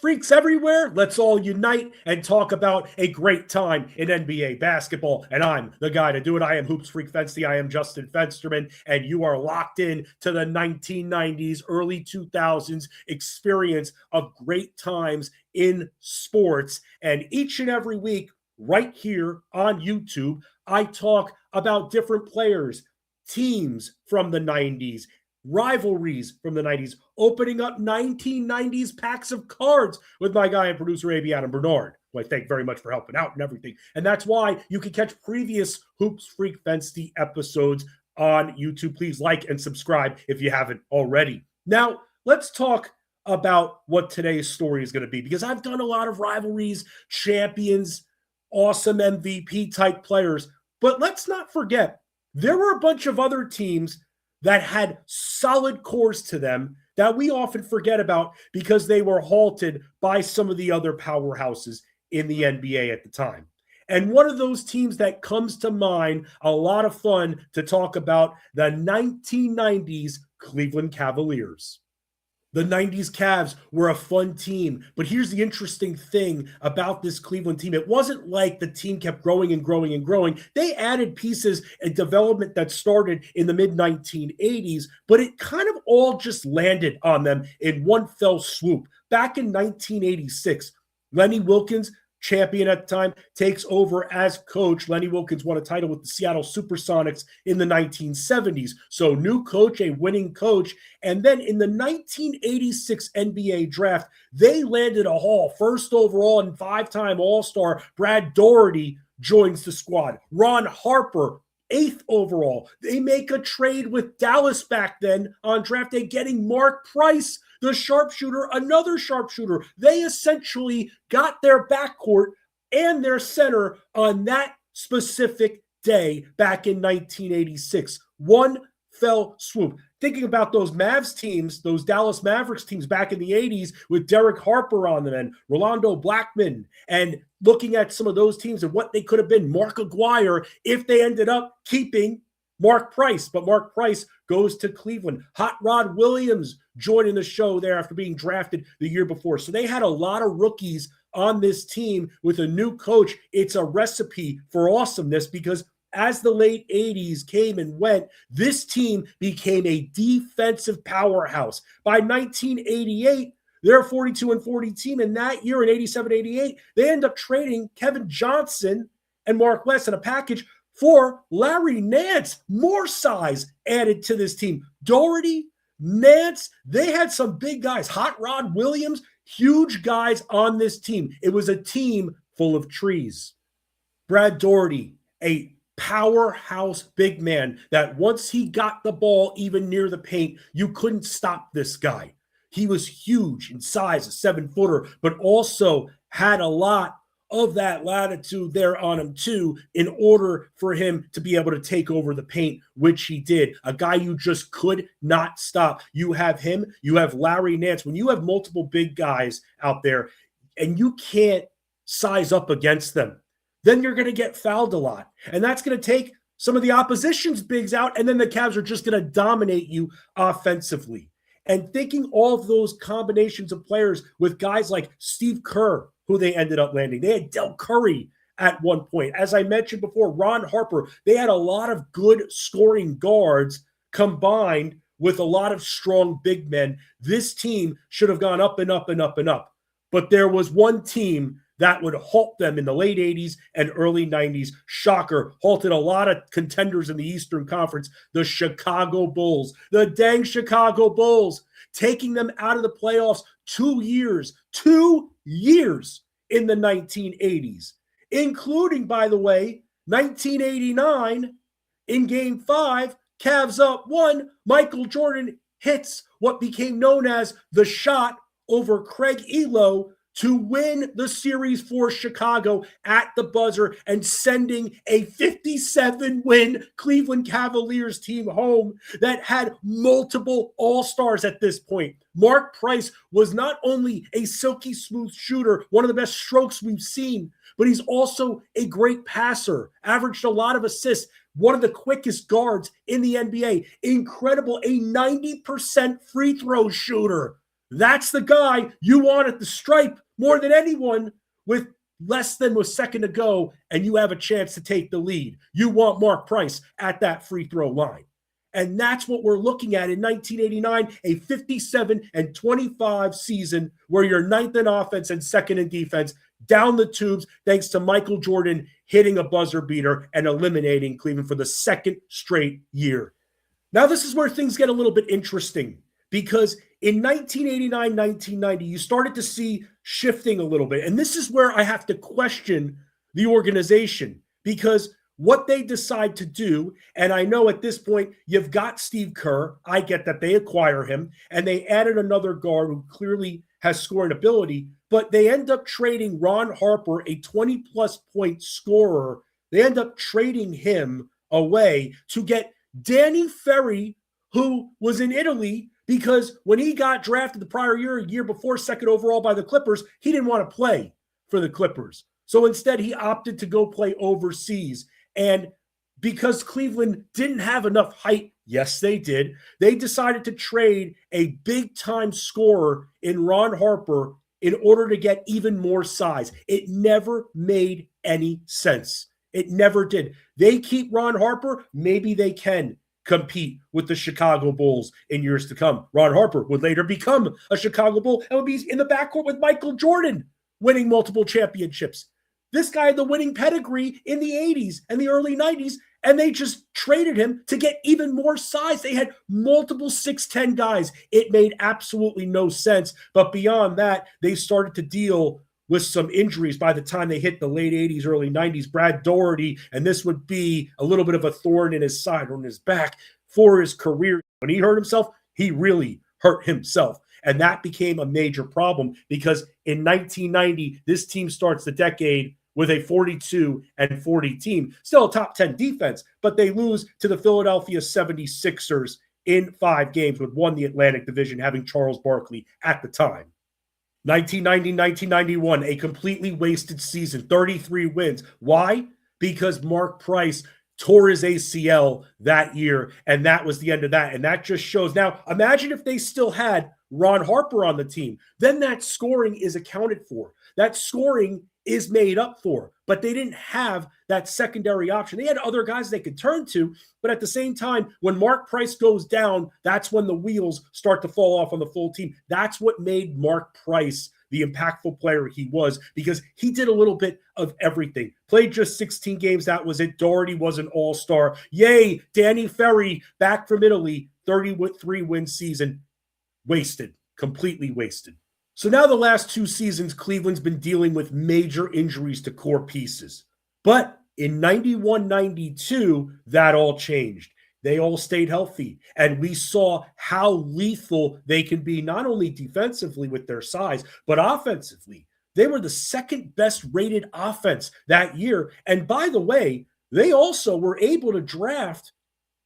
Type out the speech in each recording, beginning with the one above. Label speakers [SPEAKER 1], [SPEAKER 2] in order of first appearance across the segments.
[SPEAKER 1] freaks everywhere, let's all unite and talk about a great time in NBA basketball. And I'm the guy to do it. I am Hoops Freak Fensty. I am Justin Fensterman, and you are locked in to the 1990s, early 2000s experience of great times in sports. And each and every week, right here on YouTube, I talk about different players, teams from the 90s, rivalries from the 90s, opening up 1990s packs of cards with my guy and producer, A.B. Adam Bernard, who I thank very much for helping out and everything. And that's why you can catch previous Hoops Freak Fensty episodes on YouTube. Please like and subscribe if you haven't already. Now, let's talk about what today's story is going to be, because I've done a lot of rivalries, champions, awesome MVP type players. But let's not forget, there were a bunch of other teams that had solid cores to them that we often forget about because they were halted by some of the other powerhouses in the NBA at the time. And one of those teams that comes to mind, a lot of fun to talk about, the 1990s Cleveland Cavaliers. The 90s Cavs were a fun team, but here's the interesting thing about this Cleveland team. It wasn't like the team kept growing and growing and growing. They added pieces and development that started in the mid-1980s, but it kind of all just landed on them in one fell swoop. Back in 1986, Lenny Wilkens, champion at the time, takes over as coach. Lenny Wilkens won a title with the Seattle Supersonics in the 1970s. So new coach, a winning coach. And then in the 1986 NBA draft, they landed a haul. First overall and five-time All-Star Brad Daugherty joins the squad. Ron Harper, 8th overall. They make a trade with Dallas back then on draft day, getting Mark Price, the sharpshooter, another sharpshooter. They essentially got their backcourt and their center on that specific day back in 1986. One fell swoop. Thinking about those Mavs teams, those Dallas Mavericks teams back in the 80s with Derek Harper on them and Rolando Blackman, and looking at some of those teams and what they could have been, Mark Aguirre, if they ended up keeping Mark Price. But Mark Price goes to Cleveland. Hot Rod Williams joining the show there after being drafted the year before. So they had a lot of rookies on this team with a new coach. It's a recipe for awesomeness, because as the late 80s came and went, this team became a defensive powerhouse. By 1988, they're a 42-40 team. And that year in 87-88, they end up trading Kevin Johnson and Mark West in a package for Larry Nance. More size added to this team. Daugherty, Nance, they had some big guys. Hot Rod Williams, huge guys on this team. It was a team full of trees. Brad Daugherty, a powerhouse big man that once he got the ball even near the paint, you couldn't stop this guy. He was huge in size, a 7-footer, but also had a lot of that latitude there on him too, in order for him to be able to take over the paint, which he did. A guy you just could not stop. You have him, you have Larry Nance. When you have multiple big guys out there and you can't size up against them, then you're going to get fouled a lot. And that's going to take some of the opposition's bigs out, and then the Cavs are just going to dominate you offensively. And thinking all of those combinations of players with guys like Steve Kerr, who they ended up landing. They had Del Curry at one point. As I mentioned before, Ron Harper. They had a lot of good scoring guards combined with a lot of strong big men. This team should have gone up and up and up and up. But there was one team that would halt them in the late 80s and early 90s. Shocker, halted a lot of contenders in the Eastern Conference, the Chicago Bulls. The dang Chicago Bulls, taking them out of the playoffs 2 years in the 1980s, including, by the way, 1989 in Game 5, Cavs up 1, Michael Jordan hits what became known as the shot over Craig Elo to win the series for Chicago at the buzzer and sending a 57-win Cleveland Cavaliers team home that had multiple all-stars at this point. Mark Price was not only a silky smooth shooter, one of the best strokes we've seen, but he's also a great passer, averaged a lot of assists, one of the quickest guards in the NBA, incredible, a 90% free throw shooter. That's the guy you want at the stripe more than anyone with less than a second to go, and you have a chance to take the lead. You want Mark Price at that free throw line. And that's what we're looking at in 1989, a 57-25 season where you're ninth in offense and second in defense, down the tubes, thanks to Michael Jordan hitting a buzzer beater and eliminating Cleveland for the second straight year. Now, this is where things get a little bit interesting, because in 1989, 1990, you started to see shifting a little bit. And this is where I have to question the organization, because what they decide to do, and I know at this point you've got Steve Kerr. I get that they acquire him, and they added another guard who clearly has scoring ability, but they end up trading Ron Harper, a 20-plus point scorer. They end up trading him away to get Danny Ferry, who was in Italy, because when he got drafted the prior year, a year before, second overall by the Clippers, he didn't want to play for the Clippers. So instead, he opted to go play overseas. And because Cleveland didn't have enough height, yes, they did, they decided to trade a big-time scorer in Ron Harper in order to get even more size. It never made any sense. It never did. They keep Ron Harper, maybe they can compete with the Chicago Bulls in years to come. Ron Harper would later become a Chicago Bull and would be in the backcourt with Michael Jordan, winning multiple championships. This guy had the winning pedigree in the 80s and the early 90s, and they just traded him to get even more size. They had multiple 6'10 guys. It made absolutely no sense. But beyond that, they started to deal with some injuries by the time they hit the late 80s, early 90s. Brad Daugherty, and this would be a little bit of a thorn in his side or in his back for his career. When he hurt himself, he really hurt himself. And that became a major problem, because in 1990, this team starts the decade with a 42-40 team. Still a top 10 defense, but they lose to the Philadelphia 76ers in 5 games, who had won the Atlantic Division, having Charles Barkley at the time. 1990-1991, a completely wasted season, 33 wins. Why? Because Mark Price tore his ACL that year, and that was the end of that. And that just shows. Now, imagine if they still had Ron Harper on the team. Then that scoring is accounted for. That scoring is made up for, but they didn't have that secondary option. They had other guys they could turn to, but at the same time, when Mark Price goes down, that's when the wheels start to fall off on the full team. That's what made Mark Price the impactful player he was, because he did a little bit of everything. Played just 16 games, that was it. Daugherty was an all-star. Yay, Danny Ferry, back from Italy, 33-win season. Wasted, completely wasted. So now the last 2 seasons, Cleveland's been dealing with major injuries to core pieces. But in 91-92, that all changed. They all stayed healthy, and we saw how lethal they can be, not only defensively with their size, but offensively. They were the second best rated offense that year. And by the way, they also were able to draft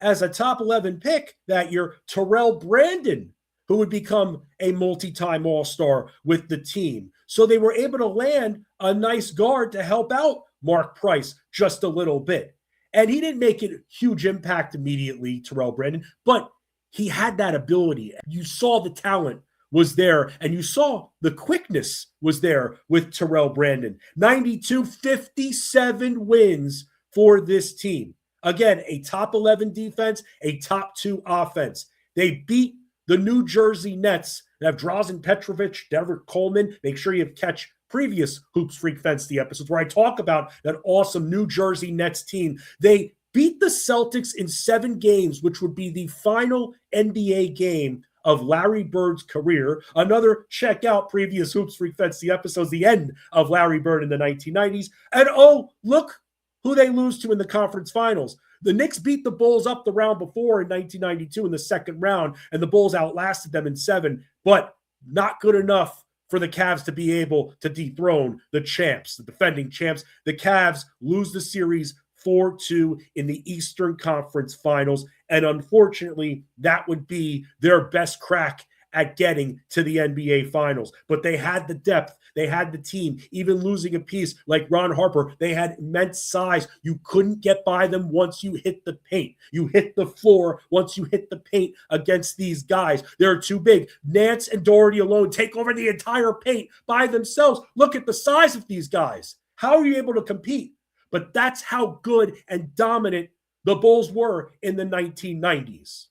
[SPEAKER 1] as a top 11 pick that year, Terrell Brandon, who would become a multi-time all-star with the team. So they were able to land a nice guard to help out Mark Price just a little bit. And he didn't make a huge impact immediately, Terrell Brandon, but he had that ability. You saw the talent was there, and you saw the quickness was there with Terrell Brandon. 92, 57 wins for this team. Again, a top 11 defense, a top 2 offense. They beat the New Jersey Nets that have Drazen Petrovic, Derek Coleman. Make sure you catch previous Hoops Freak Fensty episodes where I talk about that awesome New Jersey Nets team. They beat the Celtics in 7 games, which would be the final NBA game of Larry Bird's career. Another check out previous Hoops Freak Fensty episodes, the end of Larry Bird in the 1990s. And oh, look who they lose to in the conference finals. The Knicks beat the Bulls up the round before in 1992 in the second round, and the Bulls outlasted them in 7, but not good enough for the Cavs to be able to dethrone the champs, the defending champs. The Cavs lose the series 4-2 in the Eastern Conference Finals, and unfortunately, that would be their best crack at getting to the NBA Finals. But they had the depth. They had the team. Even losing a piece like Ron Harper, they had immense size. You couldn't get by them once you hit the paint. You hit the floor once you hit the paint against these guys. They're too big. Nance and Doherty alone take over the entire paint by themselves. Look at the size of these guys. How are you able to compete? But that's how good and dominant the Bulls were in the 1990s.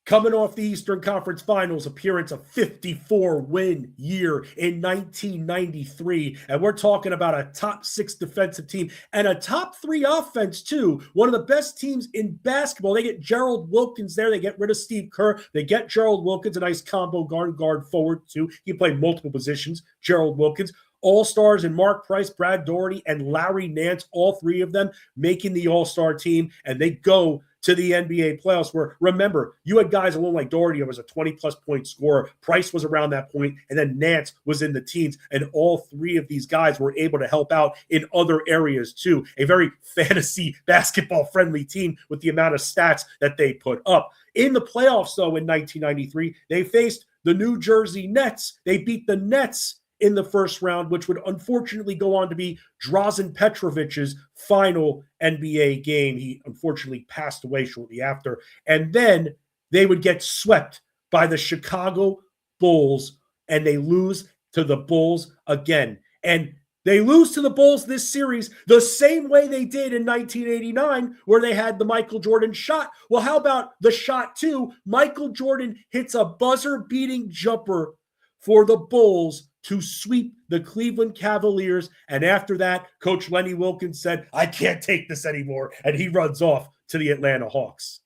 [SPEAKER 1] Coming off the Eastern Conference Finals appearance, a 54-win year in 1993. And we're talking about a top 6 defensive team and a top 3 offense, too. One of the best teams in basketball. They get Gerald Wilkins there. They get rid of Steve Kerr. They get Gerald Wilkins, a nice combo guard forward, too. He played multiple positions, Gerald Wilkins. All-Stars and Mark Price, Brad Daugherty, and Larry Nance, all 3 of them making the All-Star team. And they go to the NBA playoffs where, remember, you had guys alone like Daugherty who was a 20-plus point scorer. Price was around that point, and then Nance was in the teens. And all 3 of these guys were able to help out in other areas too. A very fantasy basketball-friendly team with the amount of stats that they put up. In the playoffs, though, in 1993, they faced the New Jersey Nets. They beat the Nets in the first round, which would unfortunately go on to be Drazen Petrovic's final NBA game. He unfortunately passed away shortly after. And then they would get swept by the Chicago Bulls, and they lose to the Bulls again. And they lose to the Bulls this series the same way they did in 1989, where they had the Michael Jordan shot. Well, how about the shot two? Michael Jordan hits a buzzer-beating jumper for the Bulls to sweep the Cleveland Cavaliers. And after that, Coach Lenny Wilkens said, I can't take this anymore. And he runs off to the Atlanta Hawks.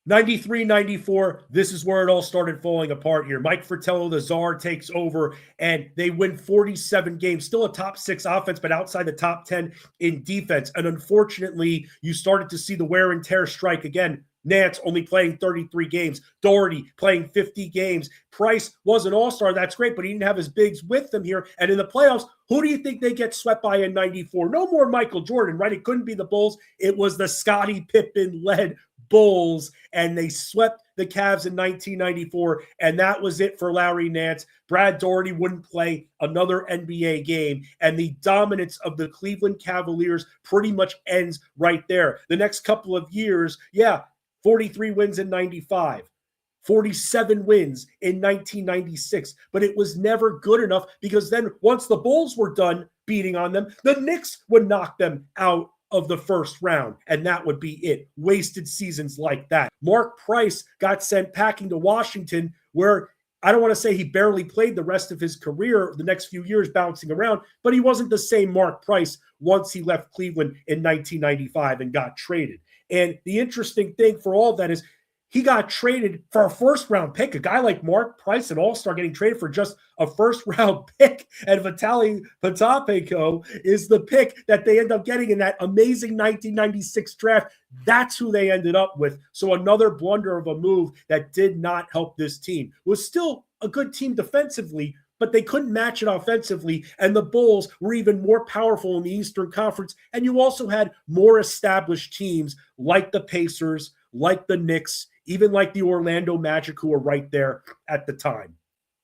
[SPEAKER 1] 93-94, this is where it all started falling apart here. Mike Fratello, the czar, takes over, and they win 47 games. Still a top 6 offense, but outside the top 10 in defense. And unfortunately, you started to see the wear and tear strike again. Nance only playing 33 games. Daugherty playing 50 games. Price was an all-star. That's great, but he didn't have his bigs with him here. And in the playoffs, who do you think they get swept by in 94? No more Michael Jordan, right? It couldn't be the Bulls. It was the Scottie Pippen-led Bulls, and they swept the Cavs in 1994, and that was it for Larry Nance. Brad Daugherty wouldn't play another NBA game, and the dominance of the Cleveland Cavaliers pretty much ends right there. The next couple of years, 43 wins in 95, 47 wins in 1996. But it was never good enough because then once the Bulls were done beating on them, the Knicks would knock them out of the first round, and that would be it. Wasted seasons like that. Mark Price got sent packing to Washington, where I don't want to say he barely played the rest of his career, the next few years bouncing around, but he wasn't the same Mark Price once he left Cleveland in 1995 and got traded. And the interesting thing for all of that is he got traded for a first-round pick. A guy like Mark Price, an all-star, getting traded for just a first-round pick. And Vitaly Potapenko is the pick that they end up getting in that amazing 1996 draft. That's who they ended up with. So another blunder of a move that did not help this team. It was still a good team defensively, but they couldn't match it offensively, and the Bulls were even more powerful in the Eastern Conference. And you also had more established teams like the Pacers, like the Knicks, even like the Orlando Magic, who were right there at the time.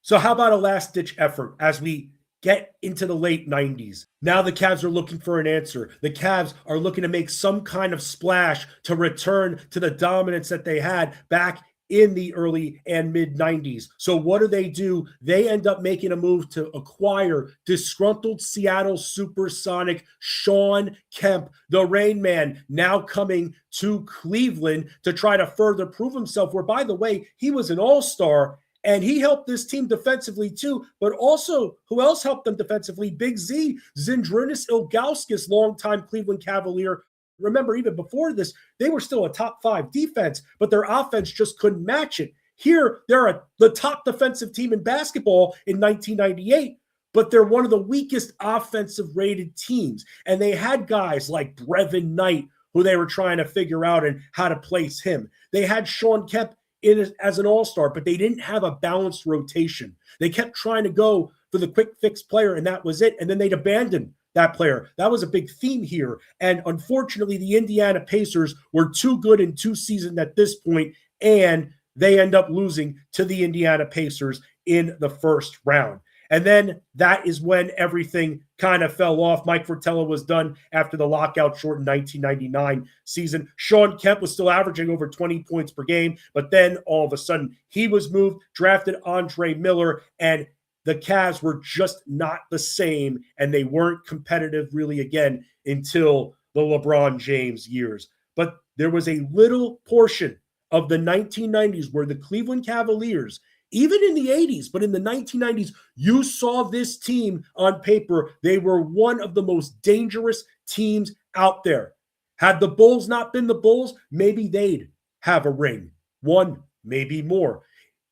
[SPEAKER 1] So how about a last-ditch effort as we get into the late 90s? Now the Cavs are looking for an answer. The Cavs are looking to make some kind of splash to return to the dominance that they had back in the early and mid-90s. So what do? They end up making a move to acquire disgruntled Seattle Supersonic Shawn Kemp, the Rain Man, now coming to Cleveland to try to further prove himself, where, by the way, he was an all-star, and he helped this team defensively too. But also, who else helped them defensively? Big Z, Zydrunas Ilgauskas, longtime Cleveland Cavalier. Remember, even before this, they were still a top 5 defense, but their offense just couldn't match it. Here, they're the top defensive team in basketball in 1998, but they're one of the weakest offensive rated teams. And they had guys like Brevin Knight, who they were trying to figure out and how to place him. They had Shawn Kemp in as an all-star, but they didn't have a balanced rotation. They kept trying to go for the quick fix player, and that was it. And then they'd abandon that player. That was a big theme here. And unfortunately, the Indiana Pacers were too good and too seasoned at this point, and they end up losing to the Indiana Pacers in the first round. And then that is when everything kind of fell off. Mike Fratello was done after the lockout-shortened 1999 season. Shawn Kemp was still averaging over 20 points per game, but then all of a sudden he was moved, drafted Andre Miller, and the Cavs were just not the same, and they weren't competitive really again until the LeBron James years. But there was a little portion of the 1990s where the Cleveland Cavaliers, even in the 80s, but in the 1990s, you saw this team on paper. They were one of the most dangerous teams out there. Had the Bulls not been the Bulls, maybe they'd have a ring. One, maybe more.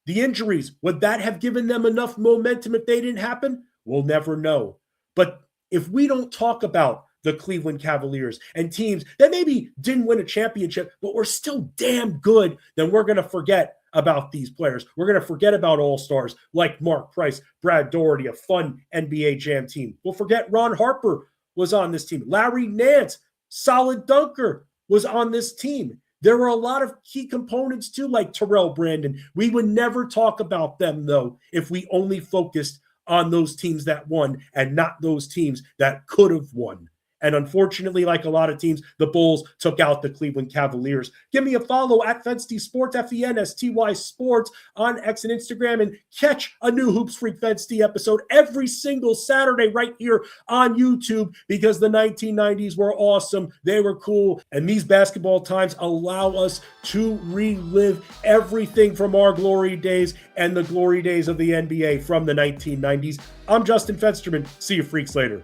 [SPEAKER 1] The injuries, would that have given them enough momentum if they didn't happen? We'll never know. But if we don't talk about the Cleveland Cavaliers and teams that maybe didn't win a championship, but were still damn good, then we're going to forget about these players. We're going to forget about all-stars like Mark Price, Brad Daugherty, a fun NBA Jam team. We'll forget Ron Harper was on this team. Larry Nance, solid dunker, was on this team. There were a lot of key components too, like Terrell Brandon. We would never talk about them, though, if we only focused on those teams that won and not those teams that could have won. And unfortunately, like a lot of teams, the Bulls took out the Cleveland Cavaliers. Give me a follow at Fensty Sports, Fensty Sports on X and Instagram, and catch a new Hoops Freak Fensty episode every single Saturday right here on YouTube, because the 1990s were awesome. They were cool. And these basketball times allow us to relive everything from our glory days and the glory days of the NBA from the 1990s. I'm Justin Fensterman. See you freaks later.